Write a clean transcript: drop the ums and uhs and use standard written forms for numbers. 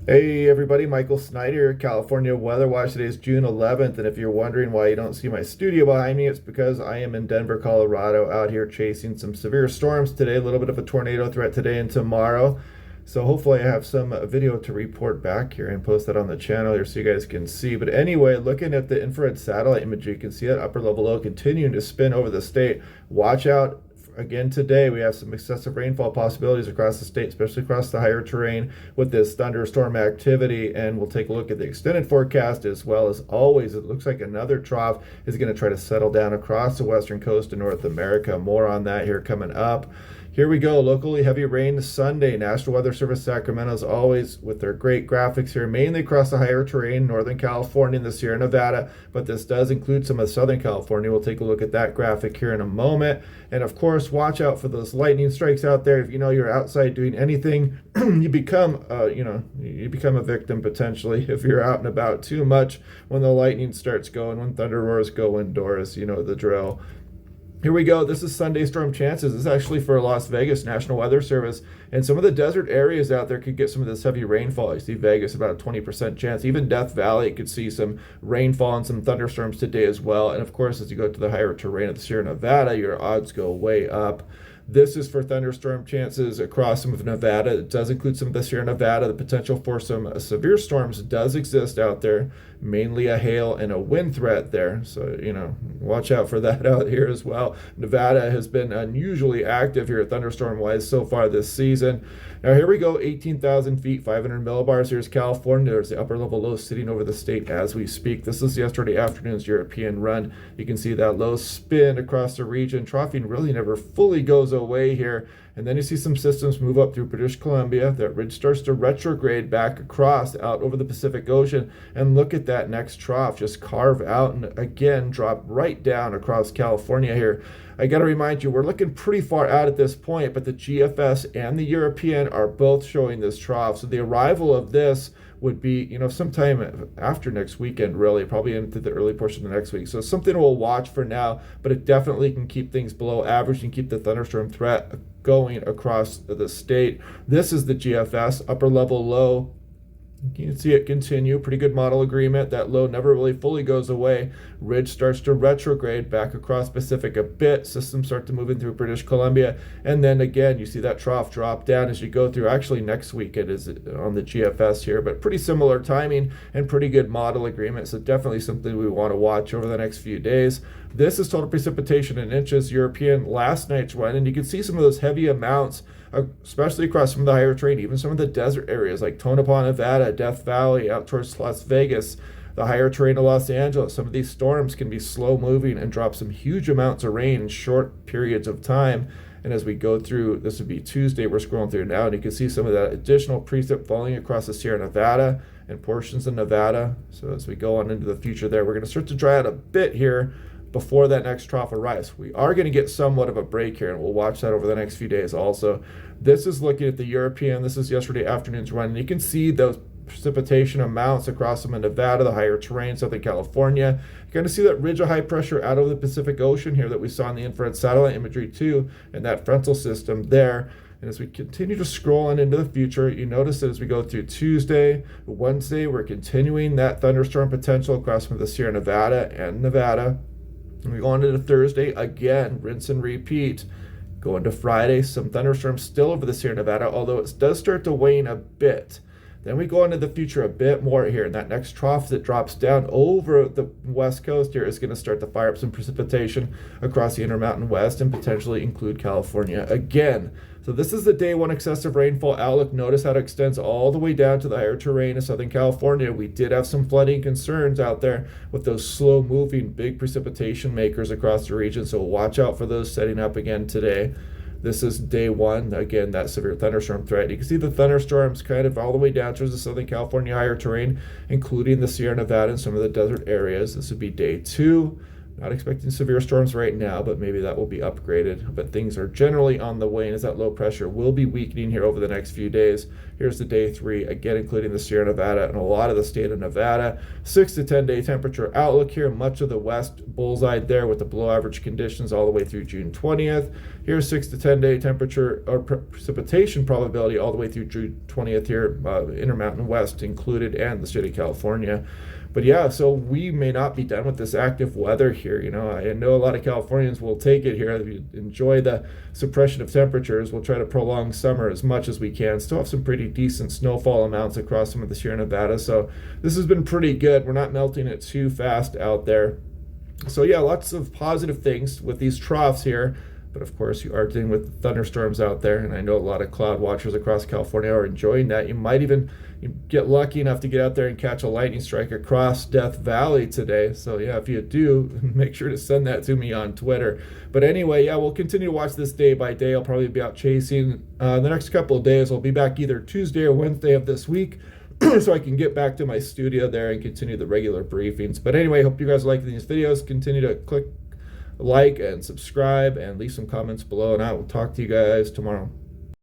Hey everybody, Michael Snyder, California Weather Watch. Today is June 11th, and if you're wondering why you don't see my studio behind me, it's because I am in Denver, Colorado, out here chasing some severe storms today, a little bit of a tornado threat today and tomorrow. So hopefully I have some video to report back here and post that on the channel here so you guys can see. But anyway, looking at the infrared satellite imagery, you can see that upper level low continuing to spin over the state. Watch out. Again, today we have some excessive rainfall possibilities across the state, especially across the higher terrain with this thunderstorm activity. And we'll take a look at the extended forecast as well. As always, it looks like another trough is going to try to settle down across the western coast of North America. More on that here coming up. Here we go. Locally heavy rain Sunday. National Weather Service Sacramento, as always, with their great graphics here, mainly across the higher terrain, Northern California and the Sierra Nevada, but this does include some of Southern California. We'll take a look at that graphic here in a moment. And of course, watch out for those lightning strikes out there. If you know you're outside doing anything, you become a victim potentially if you're out and about too much when the lightning starts going, when thunder roars go indoors. You know the drill. Here we go. This is Sunday storm chances. This is actually for Las Vegas National Weather Service. And some of the desert areas out there could get some of this heavy rainfall. You see Vegas, about a 20% chance. Even Death Valley could see some rainfall and some thunderstorms today as well. And of course, as you go to the higher terrain of the Sierra Nevada, your odds go way up. This is for thunderstorm chances across some of Nevada. It does include some of the Sierra Nevada. The potential for some severe storms does exist out there, mainly a hail and a wind threat there. So, watch out for that out here as well. Nevada has been unusually active here thunderstorm-wise so far this season. Now, here we go, 18,000 feet, 500 millibars. Here's California. There's the upper level low sitting over the state as we speak. This is yesterday afternoon's European run. You can see that low spin across the region. Troughing really never fully goes away here. And then you see some systems move up through British Columbia. That ridge starts to retrograde back across out over the Pacific Ocean. And look at that next trough just carve out and again drop right down across California here. I got to remind you, we're looking pretty far out at this point, but the GFS and the European are both showing this trough. So the arrival of this would be, sometime after next weekend, really, probably into the early portion of the next week. So something we'll watch for now, but it definitely can keep things below average and keep the thunderstorm threat going across the state. This is the GFS, upper level low. You can see it continue. Pretty good model agreement. That low never really fully goes away. Ridge starts to retrograde back across Pacific a bit. Systems start to move in through British Columbia. And then again, you see that trough drop down as you go through. Actually, next week it is on the GFS here, but pretty similar timing and pretty good model agreement. So definitely something we want to watch over the next few days. This is total precipitation in inches, European last night's run. And you can see some of those heavy amounts, especially across some of the higher terrain, even some of the desert areas like Tonopah, Nevada, Death Valley, out towards Las Vegas, the higher terrain of Los Angeles. Some of these storms can be slow moving and drop some huge amounts of rain in short periods of time. And as we go through, this would be Tuesday, we're scrolling through now, and you can see some of that additional precip falling across the Sierra Nevada and portions of Nevada. So as we go on into the future there, we're going to start to dry out a bit here before that next trough arrives. We are going to get somewhat of a break here, and we'll watch that over the next few days also. This is looking at the European. This is yesterday afternoon's run, and you can see those precipitation amounts across some of Nevada, the higher terrain, Southern California. You're going to see that ridge of high pressure out over the Pacific Ocean here that we saw in the infrared satellite imagery too, and that frontal system there. And as we continue to scroll on into the future, you notice that as we go through Tuesday, Wednesday, we're continuing that thunderstorm potential across some of the Sierra Nevada and Nevada. And we go on into Thursday, again, rinse and repeat. Go into Friday, some thunderstorms still over the Sierra Nevada, although it does start to wane a bit. Then we go into the future a bit more here, and that next trough that drops down over the west coast here is going to start to fire up some precipitation across the Intermountain West and potentially include California again. So this is the day one excessive rainfall outlook. Notice how it extends all the way down to the higher terrain of Southern California. We did have some flooding concerns out there with those slow-moving big precipitation makers across the region, so watch out for those setting up again today. This is day one, again, that severe thunderstorm threat. You can see the thunderstorms kind of all the way down towards the Southern California higher terrain, including the Sierra Nevada and some of the desert areas. This would be day two. Not expecting severe storms right now, but maybe that will be upgraded. But things are generally on the wane as that low pressure will be weakening here over the next few days. Here's the day 3, again including the Sierra Nevada and a lot of the state of Nevada. 6 to 10 day temperature outlook here. Much of the west bullseyed there with the below average conditions all the way through June 20th. Here's 6 to 10 day temperature or precipitation probability all the way through June 20th here, Intermountain West included, and the state of California. But yeah, so we may not be done with this active weather here. I know a lot of Californians will take it here. Enjoy the suppression of temperatures. We'll try to prolong summer as much as we can. Still have some pretty decent snowfall amounts across some of the Sierra Nevada. So this has been pretty good. We're not melting it too fast out there. So yeah, lots of positive things with these troughs here. But of course, you are dealing with thunderstorms out there, and I know a lot of cloud watchers across California are enjoying that. You might even get lucky enough to get out there and catch a lightning strike across Death Valley today. So yeah, if you do, make sure to send that to me on Twitter. But anyway, yeah, we'll continue to watch this day by day. I'll probably be out chasing the next couple of days. I'll be back either Tuesday or Wednesday of this week, so I can get back to my studio there and continue the regular briefings. But anyway, hope you guys are liking these videos. Continue to click like and subscribe and leave some comments below, and I will talk to you guys tomorrow.